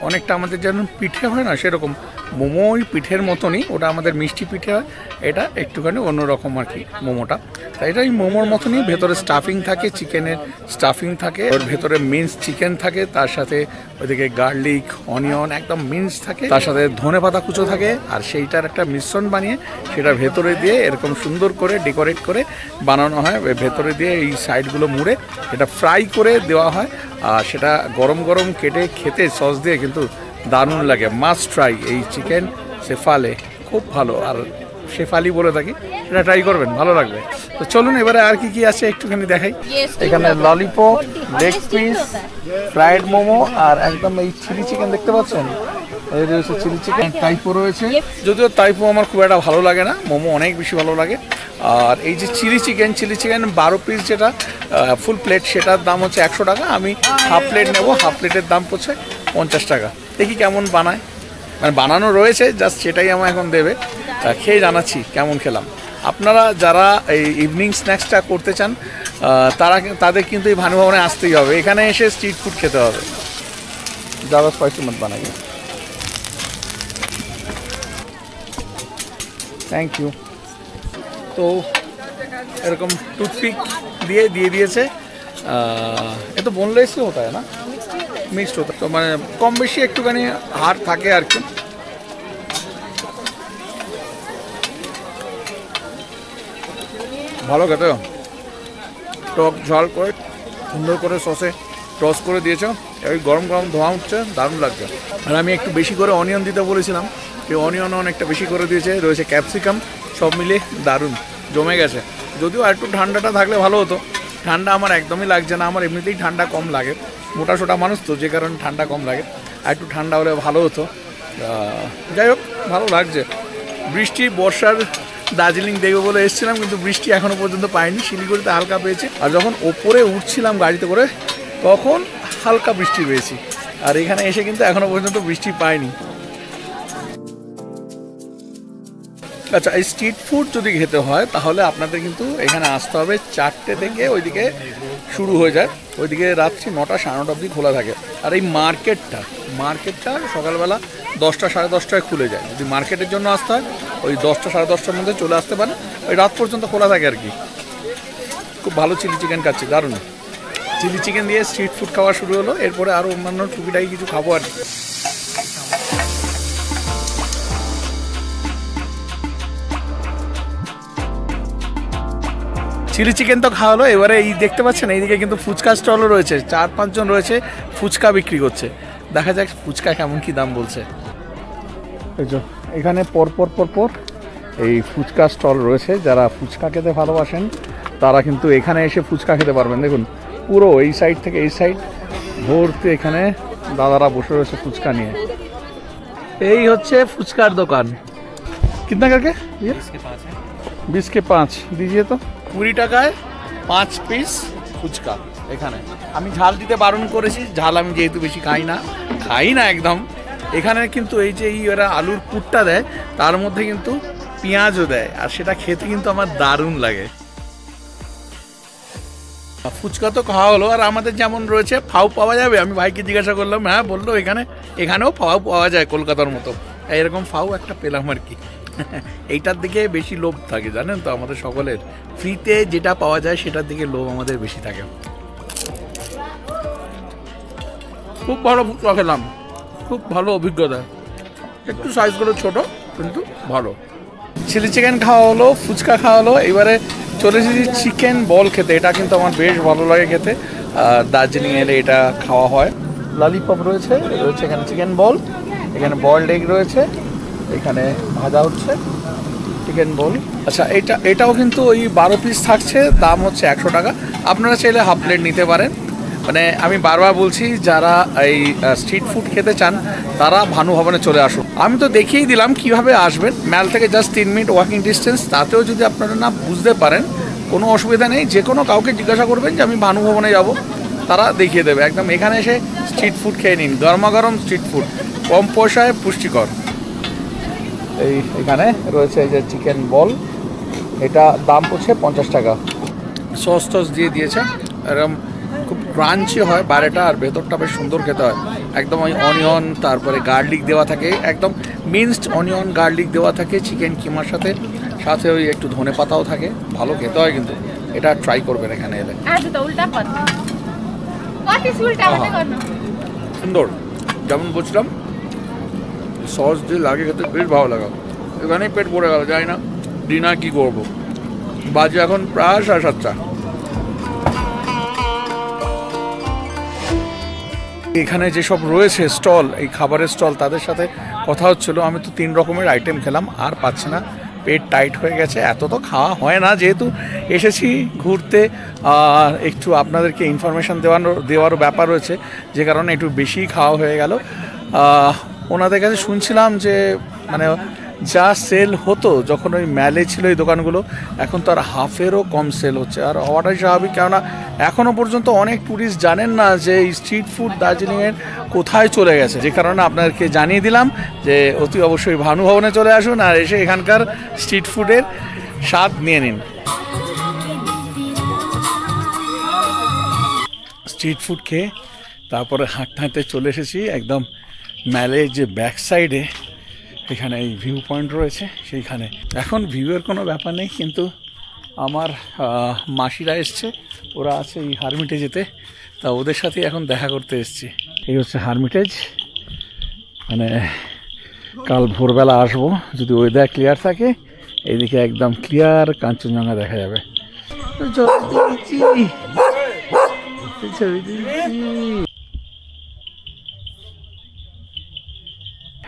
অনেকটা আমাদের যেমন পিঠে হয় না, সেরকম মোমো ওই পিঠের মতনই, ওটা আমাদের মিষ্টি পিঠে হয়, এটা একটুখানি অন্যরকম আর কি মোমোটা। তাই এটা এই মোমোর মতনই, ভেতরে স্টাফিং থাকে, চিকেনের স্টাফিং থাকে, ওর ভেতরে মিন্স চিকেন থাকে, তার সাথে ওইদিকে গার্লিক, অনিয়ন একদম মিন্স থাকে, তার সাথে ধনেপাতা কুচো থাকে। আর সেইটার একটা মিশ্রণ বানিয়ে সেটা ভেতরে দিয়ে এরকম সুন্দর করে ডেকোরেট করে বানানো হয়। ভেতরে দিয়ে এই সাইডগুলো মুড়ে এটা ফ্রাই করে দেওয়া হয়। আর সেটা গরম গরম কেটে খেতে সস দিয়ে কিন্তু দারুণ লাগে। মাস্ট ট্রাই এই চিকেন সেফালে, খুব ভালো। আর শেফালি বলে থাকি, সেটা ট্রাই করবেন, ভালো লাগবে। তো চলুন এবারে আর কি কি আছে একটুখানি দেখাই। এখানে lollipop, leg piece, fried momo, আর একদম এই চিলি চিকেন দেখতে পাচ্ছেন, এই রয়েছে চিলি চিকেন। টাইপো রয়েছে, যদিও টাইপো আমার খুব একটা ভালো লাগে না, মোমো অনেক বেশি ভালো লাগে। আর এই যে চিলি চিকেন 12 পিস যেটা ফুল প্লেট, সেটার দাম হচ্ছে 100 টাকা। আমি হাফ প্লেট নেব, হাফ প্লেটের দাম পড়ছে 50 টাকা। দেখি কেমন বানায়, মানে বানানো রয়েছে, জাস্ট সেটাই আমার এখন দেবে, খেয়ে জানাচ্ছি কেমন খেলাম। আপনারা যারা এই ইভিনিং স্ন্যাক্সটা করতে চান, তাদের কিন্তু এই ভানু ভবনে আসতেই হবে। এখানে এসে স্ট্রিট ফুড খেতে হবে। ज़्यादा स्पाइसी मत बनाइए। Thank you. তো এরকম টুথপিক দিয়ে দিয়েছে। এ তো বোনলেস होता है ना, মিক্সড হতো, তো মানে কম বেশি একটুখানি হার থাকে আর কি। ভালো খেতে, টক ঝাল করে সুন্দর করে সসে টস করে দিয়েছ, এই গরম গরম ধোঁয়া উঠছে, দারুণ লাগছে। আর আমি একটু বেশি করে অনিয়ন দিতে বলেছিলাম, এই অনিয়নও অনেকটা বেশি করে দিয়েছে, রয়েছে ক্যাপসিকাম, সব মিলিয়ে দারুণ জমে গেছে। যদিও একটু ঠান্ডাটা থাকলে ভালো হতো, ঠান্ডা আমার একদমই লাগছে না, আমার এমনিতেই ঠান্ডা কম লাগে, মোটা সোটা মানুষ তো, যে কারণে ঠান্ডা কম লাগে, আর একটু ঠান্ডা হলে ভালো হতো। যাই হোক, ভালো লাগছে। বৃষ্টি বর্ষার দার্জিলিং দেখবো বলে এসেছিলাম, কিন্তু বৃষ্টি এখনও পর্যন্ত পাইনি, শিলিগুড়িতে হালকা পেয়েছে, আর যখন ওপরে উঠছিলাম গাড়িতে করে তখন হালকা বৃষ্টি পেয়েছি, আর এখানে এসে কিন্তু এখনও পর্যন্ত বৃষ্টি পাইনি। আচ্ছা, এই স্ট্রিট ফুড যদি খেতে হয় তাহলে আপনাদের কিন্তু এখানে আসতে হবে 4টে থেকে, ওইদিকে শুরু হয়ে যায়, ওইদিকে রাত্রি 9টা সাড়ে 9টা অবধি খোলা থাকে। আর এই মার্কেটটা সকালবেলা 10টা সাড়ে 10টায় খুলে যায়। যদি মার্কেটের জন্য আসতে হয় ওই 10টা সাড়ে 10টার মধ্যে চলে আসতে পারেন, ওই রাত পর্যন্ত খোলা থাকে আর কি। খুব ভালো চিলি চিকেন খাচ্ছি, দারুণ। চিলি চিকেন দিয়ে স্ট্রিট ফুড খাওয়া শুরু হলো, এরপরে আরও অন্যান্য টুকিটাকি কিছু খাবো আর কি। চিলি চিকেন তো খাওয়া হলো, এবারে এই দেখতে পাচ্ছেন এইদিকে কিন্তু ফুচকা স্টলও রয়েছে, 4-5 জন রয়েছে ফুচকা বিক্রি করছে। দেখা যাক ফুচকা কেমন কি দাম বলছে। এই যে এখানে পরপর এই ফুচকা স্টল রয়েছে, যারা ফুচকা খেতে ভালোবাসেন তারা কিন্তু এখানে এসে ফুচকা খেতে পারবেন। দেখুন পুরো এই সাইড থেকে এই সাইড ভর্তি এখানে দাদারা বসে রয়েছে ফুচকা নিয়ে। এই হচ্ছে ফুচকার দোকান। কিতনা करके? 20 के 5 दीजिए तो। 20 টাকায় 5 পিস ফুচকা এখানে। আমি ঝাল দিতে বারণ করেছি, ঝাল আমি যেহেতু বেশি খাই না একদম। এখানে কিন্তু এই যে এরা আলুর পুরটা দেয়, তার মধ্যে কিন্তু পেঁয়াজও দেয়, আর সেটা খেতে কিন্তু আমার দারুণ লাগে। ফুচকা তো খাওয়া হলো, আর আমাদের যেমন রয়েছে ফাউ পাওয়া যাবে, আমি ভাইকে জিজ্ঞাসা করলাম, হ্যাঁ বললো এখানেও ফাউ পাওয়া যায় কলকাতার মতো। এরকম ফাউ একটা পেলাম আর কি। এইটার দিকে বেশি লোভ থাকে জানেন তো আমাদের সকলের, ফ্রিতে যেটা পাওয়া যায় সেটার দিকে লোভ আমাদের বেশি থাকে। খুব ভালো ফুচকা খেলাম, খুব ভালো অভিজ্ঞতা, একটু সাইজগুলো ছোট কিন্তু ভালো। চিলি চিকেন খাওয়া হলো, ফুচকা খাওয়া হলো, এবারে চলে এসেছি চিকেন বল খেতে। এটা কিন্তু আমার বেশ ভালো লাগে খেতে, আর দার্জিলিং এলে এটা খাওয়া হয়। ললিপপ রয়েছে এখানে চিকেন বল, এখানে বয়েলড এগ রয়েছে, এখানে ভাজা হচ্ছে চিকেন বল। আচ্ছা, এটাও কিন্তু ওই 12 পিস থাকছে, দাম হচ্ছে 100 টাকা। আপনারা চাইলে হাফ প্লেট নিতে পারেন। মানে আমি বারবার বলছি, যারা এই স্ট্রিট ফুড খেতে চান তারা ভানু ভবনে চলে আসুন। আমি তো দেখিয়েই দিলাম কিভাবে আসবেন, ম্যাল থেকে জাস্ট 3 মিনিট ওয়াকিং ডিস্টেন্স। তাতেও যদি আপনারা না বুঝতে পারেন কোনো অসুবিধা নেই, যে কোনো কাউকে জিজ্ঞাসা করবেন যে আমি ভানু ভবনে যাব, তারা দেখিয়ে দেবে একদম। এখানে এসে স্ট্রিট ফুড খেয়ে নিন, গরমাগরম স্ট্রিট ফুড, কম পয়সায় পুষ্টিকর। এখানে রয়েছে এই যে চিকেন বল, এটা দাম পড়ছে 50 টাকা। সস টস দিয়ে দিয়েছে, এরকম খুব ক্রাঞ্চি হয় বাইরেটা, আর ভেতরটা বেশ সুন্দর খেতে হয়। একদম ওই অনিয়ন, তারপরে গার্লিক দেওয়া থাকে, একদম মিন্সড অনিয়ন গার্লিক দেওয়া থাকে চিকেন কিমার সাথে, সাথে ওই একটু ধনে পাতাও থাকে, ভালো খেতে হয় কিন্তু। এটা ট্রাই করবেন এখানে এলে। সুন্দর, যেমন বলছিলাম সস দিয়ে লাগে খেতে বেশ ভালো লাগা। এখানেই পেট ভরে গেল, যাই না ডিনার কি করব, বাজে এখন প্রায় 7:30। এখানে যেসব রয়েছে স্টল, এই খাবারের স্টল, তাদের সাথে কথা হচ্ছিল। আমি তো 3 রকমের আইটেম খেলাম, আর পাচ্ছি না, পেট টাইট হয়ে গেছে। এত তো খাওয়া হয় না, যেহেতু এসেছি ঘুরতে, আর একটু আপনাদেরকে ইনফরমেশান দেওয়ারও ব্যাপার রয়েছে, যে কারণে একটু বেশি খাওয়া হয়ে গেল। ওনাদের কাছে শুনছিলাম যে মানে যা সেল হতো যখন ওই ম্যালে ছিল এই দোকানগুলো, এখন তার হাফেরও কম সেল হচ্ছে। আর হওয়াটাই স্বাভাবিক, কেননা এখনও পর্যন্ত অনেক ট্যুরিস্ট জানেন না যে এই স্ট্রিট ফুড দার্জিলিংয়ের কোথায় চলে গেছে, যে কারণে আপনাদেরকে জানিয়ে দিলাম যে অতি অবশ্যই ভানু ভবনে চলে আসুন, আর এসে এখানকার স্ট্রিট ফুডের স্বাদ নিয়ে নিন। স্ট্রিট ফুড খেয়ে তারপরে হাঁটতে হাঁটতে চলে এসেছি একদম ম্যালের যে ব্যাক সাইডে, এখানে এই ভিউ পয়েন্ট রয়েছে সেইখানে। এখন ভিউয়ের কোনো ব্যাপার নেই, কিন্তু আমার মাসিরা এসছে, ওরা আছে এই হারমিটে যেতে, তা ওদের সাথে এখন দেখা করতে এসছি। এই হচ্ছে হারমিটেজ। মানে কাল ভোরবেলা আসবো, যদি ওয়েদার ক্লিয়ার থাকে এইদিকে একদম ক্লিয়ার কাঞ্চনজঙ্ঘা দেখা যাবে।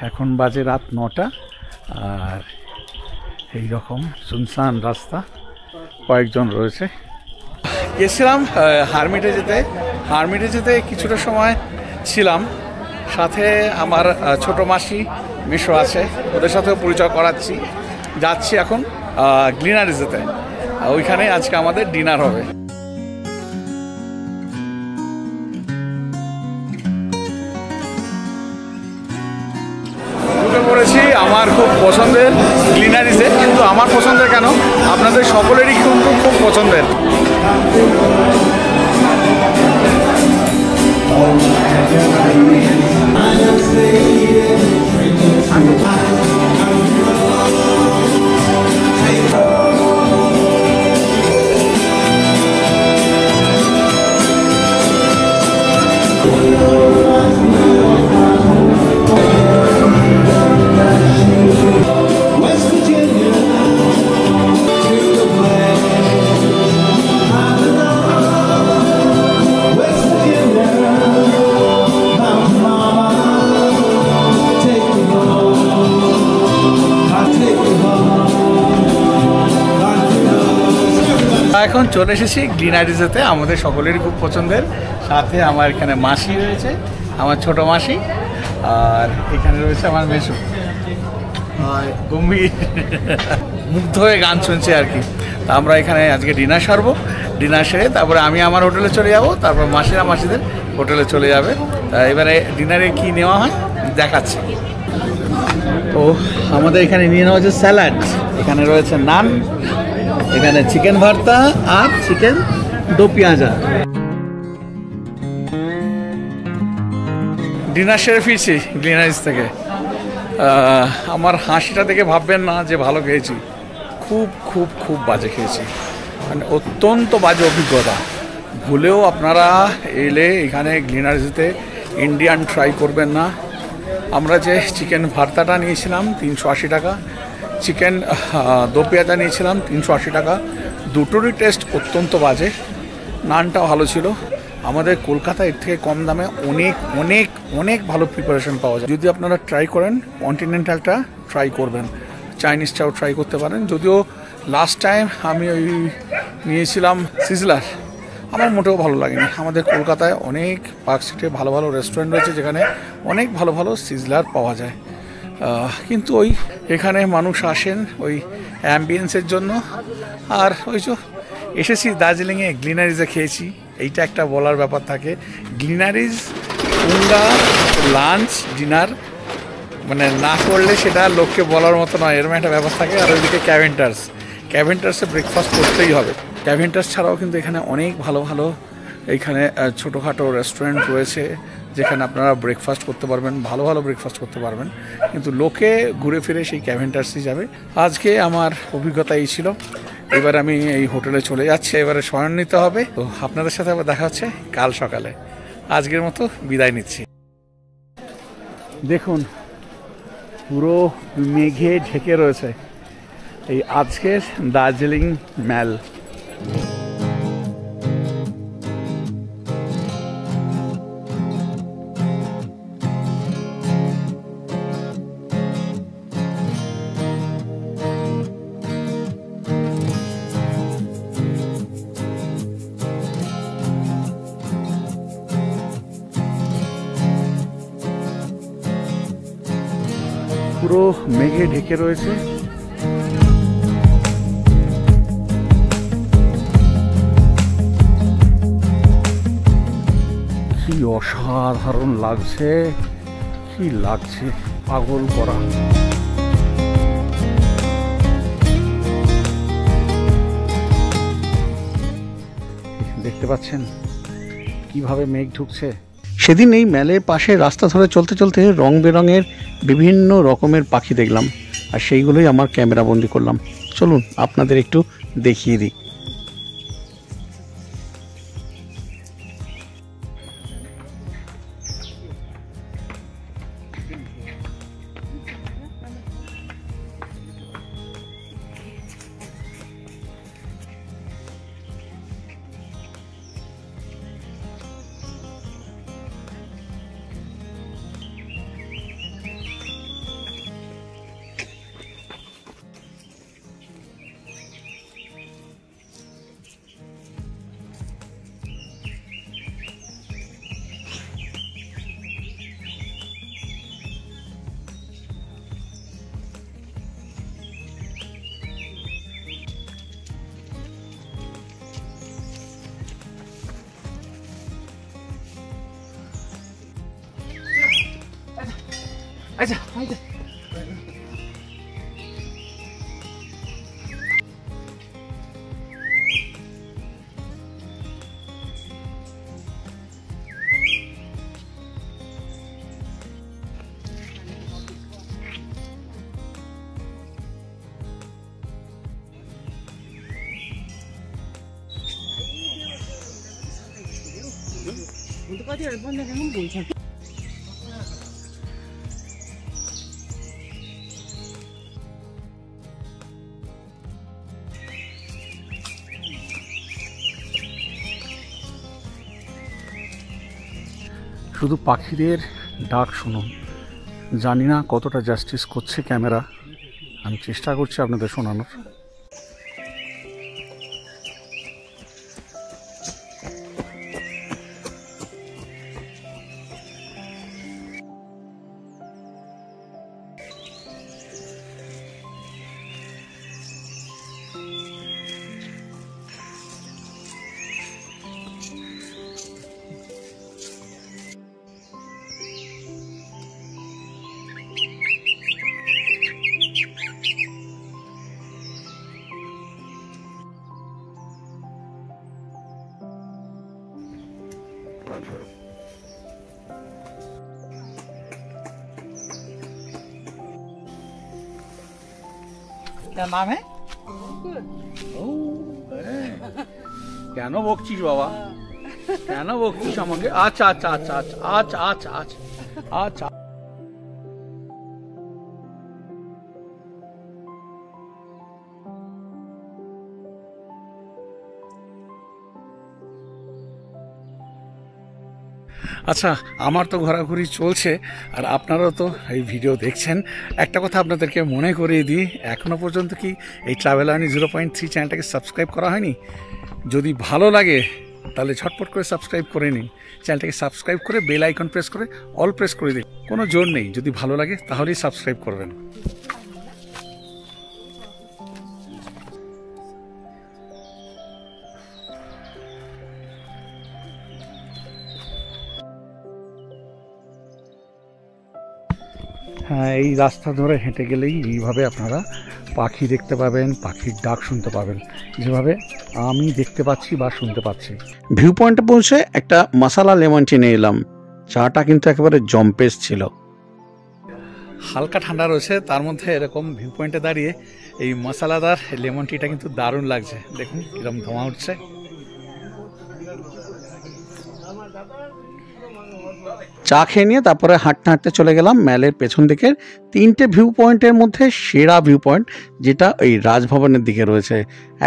এখন বাজে রাত 9টা, আর এই রকম শুনশান রাস্তা, কয়েকজন রয়েছে। গেছিলাম হারমিটেজেতে কিছুটা সময় ছিলাম, সাথে আমার ছোট মাসি মিশো আছে, ওদের সাথেও পরিচয় করাচ্ছি। যাচ্ছি এখন গ্লিনারিজেতে, ওইখানে আজকে আমাদের ডিনার হবে। ঢুকে পড়েছি আমার খুব পছন্দের গ্লিনারিজে, কিন্তু আমার পছন্দের কেন, আপনাদের সকলেরই কিন্তু খুব পছন্দের। এখন চলে এসেছি গ্লিনারিজেতে, আমাদের সকলেরই খুব পছন্দের। সাথে আমার এখানে মাসি রয়েছে, আমার ছোট মাসি, আর এখানে রয়েছে আমার মেসু, গম্ভীর মুগ্ধ হয়ে গান শুনছে আর কি। তা আমরা এখানে আজকে ডিনার সারবো, ডিনার সেরে তারপরে আমি আমার হোটেলে চলে যাব, তারপর মাসিরা মাসিদের হোটেলে চলে যাবে। তা এবারে ডিনারে কি নেওয়া হয় দেখাচ্ছি। তো আমাদের এখানে নিয়ে নেওয়া হচ্ছে স্যালাড, এখানে রয়েছে নান, এখানে চিকেন ভর্তা আর চিকেন দো পেঁয়াজা। ডিনার সেরে ফিরছি গ্লিনারিজ থেকে। আমার হাসিটা দেখে ভাববেন না যে ভালো খেয়েছি, খুব খুব খুব বাজে খেয়েছি, মানে অত্যন্ত বাজে অভিজ্ঞতা। ভুলেও আপনারা এলে এখানে গ্লিনারিজতে ইন্ডিয়ান ট্রাই করবেন না। আমরা যে চিকেন ভর্তাটা নিয়েছিলাম 380 টাকা, চিকেন দো পেঁয়াজা নিয়েছিলাম 380 টাকা, দুটোরই টেস্ট অত্যন্ত বাজে। নানটা ভালো ছিল। আমাদের কলকাতায় এর থেকে কম দামে অনেক অনেক অনেক ভালো প্রিপারেশন পাওয়া যায়। যদি আপনারা ট্রাই করেন কন্টিনেন্টালটা ট্রাই করবেন, চাইনিজটাও ট্রাই করতে পারেন। যদিও লাস্ট টাইম আমি ওই নিয়েছিলাম সিজলার, আমার মোটেও ভালো লাগেনি। আমাদের কলকাতায় অনেক পার্ক স্ট্রিটে ভালো ভালো রেস্টুরেন্ট রয়েছে যেখানে অনেক ভালো ভালো সিজলার পাওয়া যায়, কিন্তু ওই এখানে মানুষ আসেন ওই অ্যাম্বিয়েন্সের জন্য। আর ওই যে এসেছি দার্জিলিংয়ে, গ্লিনারিজে খেয়েছি, এইটা একটা বলার ব্যাপার থাকে। গ্লিনারিজ উঙ্গা লাঞ্চ ডিনার মানে না করলে সেটা লোককে বলার মতো নয়, এরকম একটা ব্যাপার থাকে। আর ওইদিকে ক্যাভেন্টার্সে ব্রেকফাস্ট করতেই হবে। ক্যাভেন্টার্স ছাড়াও কিন্তু এখানে অনেক ভালো ভালো এইখানে ছোটোখাটো রেস্টুরেন্ট রয়েছে যেখানে আপনারা ব্রেকফাস্ট করতে পারবেন, ভালো ভালো ব্রেকফাস্ট করতে পারবেন। কিন্তু লোকে ঘুরে ফিরে সেই ক্যাভেন্টার্সই যাবে। আজকে আমার অভিজ্ঞতা এই ছিল। এবার আমি এই হোটেলে চলে যাচ্ছি, এবারে শয়ন নিতে হবে। তো আপনাদের সাথে আবার দেখা হচ্ছে কাল সকালে। আজকের মতো বিদায় নিচ্ছি। দেখুন পুরো মেঘে ঢেকে রয়েছে এই আজকের দার্জিলিং ম্যাল। পুরো মেঘে ঢেকে রয়েছে। কি অসাধারণ লাগছে, কি লাগছে, পাগল করা। দেখতে পাচ্ছেন কিভাবে মেঘ ঢুকছে। সেদিন এই ম্যালের পাশে রাস্তা ধরে চলতে চলতে রং বেরঙের বিভিন্ন রকমের পাখি দেখলাম, আর সেইগুলোই আমার ক্যামেরা বন্দি করলাম। চলুন আপনাদের একটু দেখিয়ে দিই। আচ্ছা আচ্ছা শুধু পাখিদের ডাক শুনুন। জানি না কতটা জাস্টিস করছে ক্যামেরা, আমি চেষ্টা করছি আপনাদের শোনানোর। क्या नाम है? কেন বকছিস বাবা, কেন বকছিস আমাকে? আচ্ছা আচ্ছা আচ্ছা আচ্ছা আচ্ছা আচ্ছা আচ্ছা আচ্ছা। আচ্ছা, আমার তো ঘোরাঘুরি চলছে আর আপনারাও তো এই ভিডিও দেখছেন। একটা কথা আপনাদেরকে মনে করিয়ে দিই, এখনও পর্যন্ত কি এই ট্রাভেল আর্নি 0.3 চ্যানেলটাকে সাবস্ক্রাইব করা হয়নি? যদি ভালো লাগে তাহলে ঝটপট করে সাবস্ক্রাইব করে নিন। চ্যানেলটাকে সাবস্ক্রাইব করে বেল আইকন প্রেস করে অল প্রেস করে দিন। কোনো জোর নেই, যদি ভালো লাগে তাহলেই সাবস্ক্রাইব করবেন। হ্যাঁ, এই রাস্তা ধরে হেঁটে গেলেই এইভাবে আপনারা পাখি দেখতে পাবেন, পাখির ডাক শুনতে পাবেন, যেভাবে আমি দেখতে পাচ্ছি বা শুনতে পাচ্ছি। ভিউ পয়েন্টে পৌঁছে একটা মশালা লেমন টি নিয়ে এলাম। চাটা কিন্তু একেবারে জম্পেস ছিল। হালকা ঠান্ডা রয়েছে, তার মধ্যে এরকম ভিউ পয়েন্টে দাঁড়িয়ে এই মশলাদার লেমন টিটা কিন্তু দারুণ লাগছে। দেখুন কিরকম ধোঁয়া উঠছে। চা খেয়ে নিয়ে তারপরে হাঁটতে হাঁটতে চলে গেলাম ম্যালের পেছন দিকের 3টে ভিউ পয়েন্টের মধ্যে সেরা ভিউ পয়েন্ট, যেটা এই রাজভবনের দিকে রয়েছে,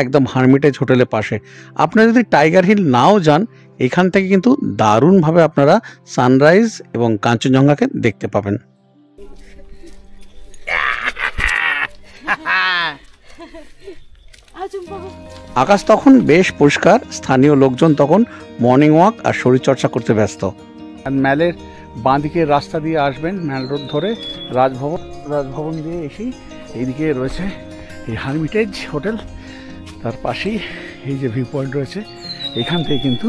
একদম হারমিটেজ হোটেলের পাশে। আপনারা যদি টাইগার হিল নাও যান, এখান থেকে কিন্তু দারুণভাবে আপনারা সানরাইজ এবং কাঞ্চনজঙ্ঘাকে দেখতে পাবেন। আকাশ তখন বেশ পরিষ্কার, স্থানীয় লোকজন তখন মর্নিং ওয়াক আর শরীরচর্চা করতে ব্যস্ত। আর ম্যালের বাঁদিকে রাস্তা দিয়ে আসবেন, ম্যাল রোড ধরে রাজভবন দিয়ে এসেই এইদিকে রয়েছে এই হারমিটেজ হোটেল, তার পাশেই এই যে ভিউ পয়েন্ট রয়েছে, এখান থেকে কিন্তু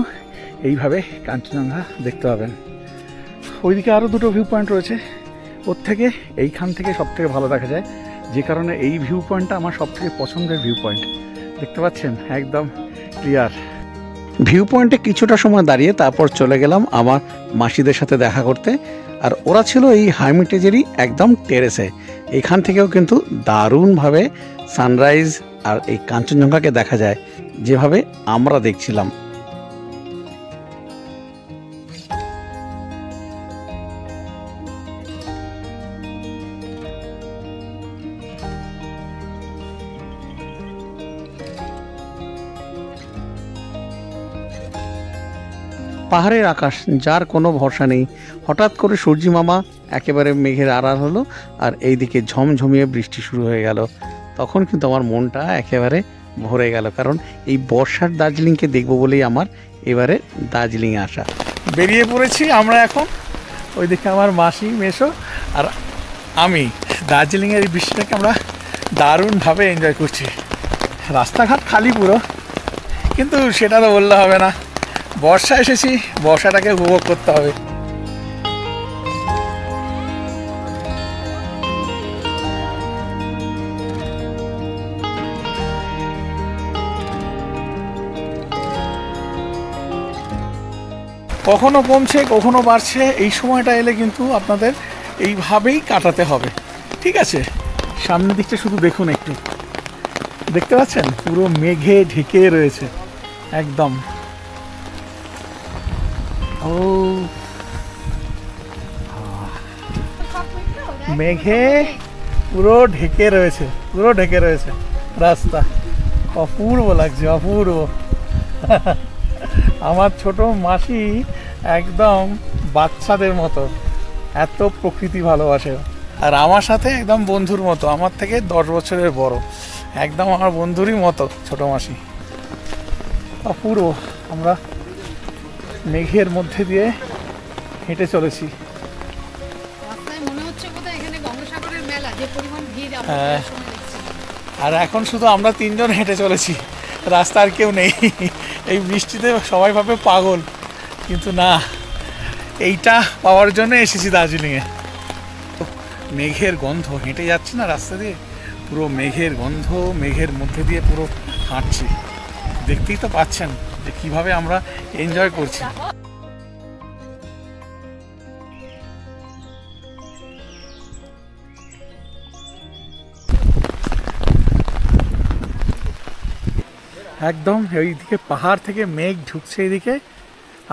এইভাবে কাঞ্চনজঙ্ঘা দেখতে পাবেন। ওইদিকে আরও দুটো ভিউ পয়েন্ট রয়েছে, ওর থেকে এইখান থেকে সব থেকে ভালো দেখা যায়, যে কারণে এই ভিউ পয়েন্টটা আমার সব থেকে পছন্দের ভিউ পয়েন্ট। দেখতে পাচ্ছেন একদম ক্লিয়ার। ভিউ পয়েন্টে কিছুটা সময় দাঁড়িয়ে তারপর চলে গেলাম আমার মাসিদের সাথে দেখা করতে, আর ওরা ছিল এই হারমিটেজেরই একদম টেরেসে। এখান থেকেও কিন্তু দারুণভাবে সানরাইজ আর এই কাঞ্চনজঙ্ঘাকে দেখা যায়, যেভাবে আমরা দেখছিলাম। পাহাড়ের আকাশ, যার কোনো ভরসা নেই। হঠাৎ করে সূর্যি মামা একেবারে মেঘের আড়াল হলো, আর এইদিকে ঝমঝমিয়ে বৃষ্টি শুরু হয়ে গেল। তখন কিন্তু আমার মনটা একেবারে ভরে গেল, কারণ এই বর্ষার দার্জিলিংকে দেখবো বলেই আমার এবারে দার্জিলিংয়ে আসা। বেরিয়ে পড়েছি আমরা এখন। ওইদিকে আমার মাসি, মেসো আর আমি দার্জিলিংয়ের এই বৃষ্টিটাকে আমরা দারুণভাবে এনজয় করছি। রাস্তাঘাট খালি পুরো, কিন্তু সেটা তো বললে হবে না, বর্ষা এসেছি, বর্ষাটাকে উপভোগ করতে হবে। কখনো কমছে কখনো বাড়ছে। এই সময়টা এলে কিন্তু আপনাদের এইভাবেই কাটাতে হবে, ঠিক আছে? সামনের দিকটা শুধু দেখুন, একটু দেখতে পাচ্ছেন পুরো মেঘে ঢেকে রয়েছে একদম। ও মেঘে পুরো ঢেকে রয়েছে, পুরো ঢেকে রয়েছে রাস্তা। অপূর্ব লাগছে, অপূর্ব। আমার ছোট মাসি একদম বাচ্চাদের মতো, এত প্রকৃতি ভালোবাসে। আর আমার সাথে একদম বন্ধুর মতো, আমার থেকে 10 বছরের বড়, একদম আমার বন্ধুরই মতো ছোট মাসি। অপূর্ব। আমরা মেঘের মধ্যে দিয়ে হেঁটে চলেছি। হ্যাঁ, আর এখন শুধু আমরা 3 জন হেঁটে চলেছি, রাস্তা আর কেউ নেই। এই বৃষ্টিতে সবাই ভাবে পাগল, কিন্তু না, এইটা পাওয়ার জন্য এসেছি দার্জিলিংয়ে। মেঘের গন্ধ, হেঁটে যাচ্ছি না রাস্তা দিয়ে, পুরো মেঘের গন্ধ, মেঘের মধ্যে দিয়ে পুরো হাঁটছি। দেখতেই তো পাচ্ছেন যে কীভাবে আমরা এনজয় করছি। একদম এইদিকে পাহাড় থেকে মেঘ ঢুকছে এদিকে,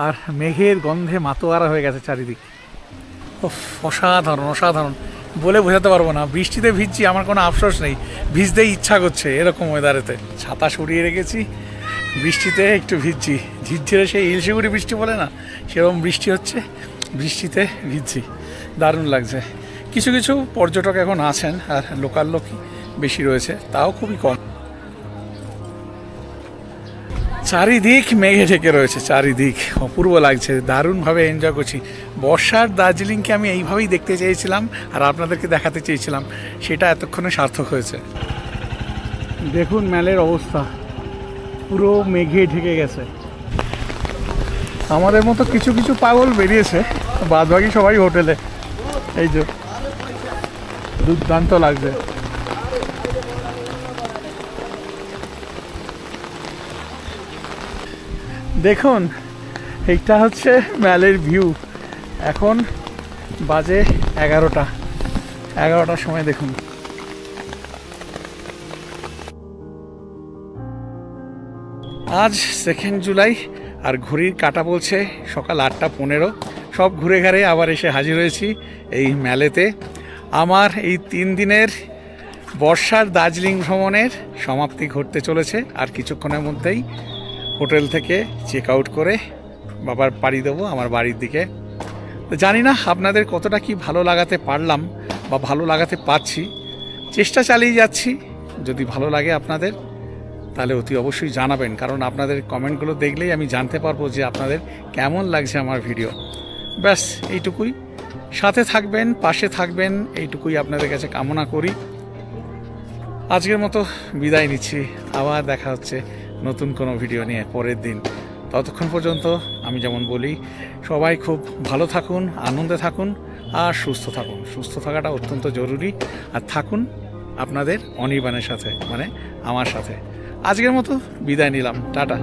আর মেঘের গন্ধে মাতোয়ারা হয়ে গেছে চারিদিকে। অসাধারণ, অসাধারণ, বলে বোঝাতে পারবো না। বৃষ্টিতে ভিজছি, আমার কোনো আফসোস নেই, ভিজতেই ইচ্ছা করছে এরকম ওয়েদারেতে। ছাতা সরিয়ে রেখেছি, বৃষ্টিতে একটু ভিজছি, ঝিরঝিরে সেই ইলশিগুড়ি বৃষ্টি বলে না, সেরকম বৃষ্টি হচ্ছে, বৃষ্টিতে ভিজছি, দারুণ লাগছে। কিছু কিছু পর্যটক এখন আছেন, আর লোকাল লোকই বেশি রয়েছে, তাও খুবই কম। চারিদিক মেঘে ঢেকে রয়েছে, চারিদিক অপূর্ব লাগছে, দারুণভাবে এনজয় করছি। বর্ষার দার্জিলিংকে আমি এইভাবেই দেখতে চেয়েছিলাম আর আপনাদেরকে দেখাতে চেয়েছিলাম, সেটা এতক্ষণে সার্থক হয়েছে। দেখুন ম্যালের অবস্থা, পুরো মেঘে ঢেকে গেছে। আমাদের মতো কিছু কিছু পাগল বেরিয়েছে, বাদবাকি সবাই হোটেলে। এই যে দুর্দান্ত লাগছে। দেখুন, এইটা হচ্ছে ম্যালের ভিউ। এখন বাজে 11টার সময়। দেখুন, আজ 2 জুলাই, আর ঘড়ির কাঁটা বলছে সকাল 8:15। সব ঘুরে ঘাড়ে আবার এসে হাজির হয়েছি এই ম্যালেতে। আমার এই 3 দিনের বর্ষার দার্জিলিং ভ্রমণের সমাপ্তি ঘটতে চলেছে। আর কিছুক্ষণের মধ্যেই হোটেল থেকে চেক আউট করে বাবার পাড়ি দেবো আমার বাড়ির দিকে। তো জানি না আপনাদের কতটা কি ভালো লাগাতে পারলাম বা ভালো লাগাতে পারছি, চেষ্টা চালিয়ে যাচ্ছি। যদি ভালো লাগে আপনাদের, তাহলে অতি অবশ্যই জানাবেন, কারণ আপনাদের কমেন্টগুলো দেখলেই আমি জানতে পারবো যে আপনাদের কেমন লাগছে আমার ভিডিও। ব্যাস এইটুকুই, সাথে থাকবেন, পাশে থাকবেন, এইটুকুই আপনাদের কাছে কামনা করি। আজকের মতো বিদায় নিচ্ছি, আবার দেখা হচ্ছে নতুন কোনো ভিডিও নিয়ে পরের দিন। ততক্ষণ পর্যন্ত আমি যেমন বলি, সবাই খুব ভালো থাকুন, আনন্দে থাকুন আর সুস্থ থাকুন। সুস্থ থাকাটা অত্যন্ত জরুরি। আর থাকুন আপনাদের অনির্বাণের সাথে, মানে আমার সাথে। আজকের মতো বিদায় নিলাম, টাটা।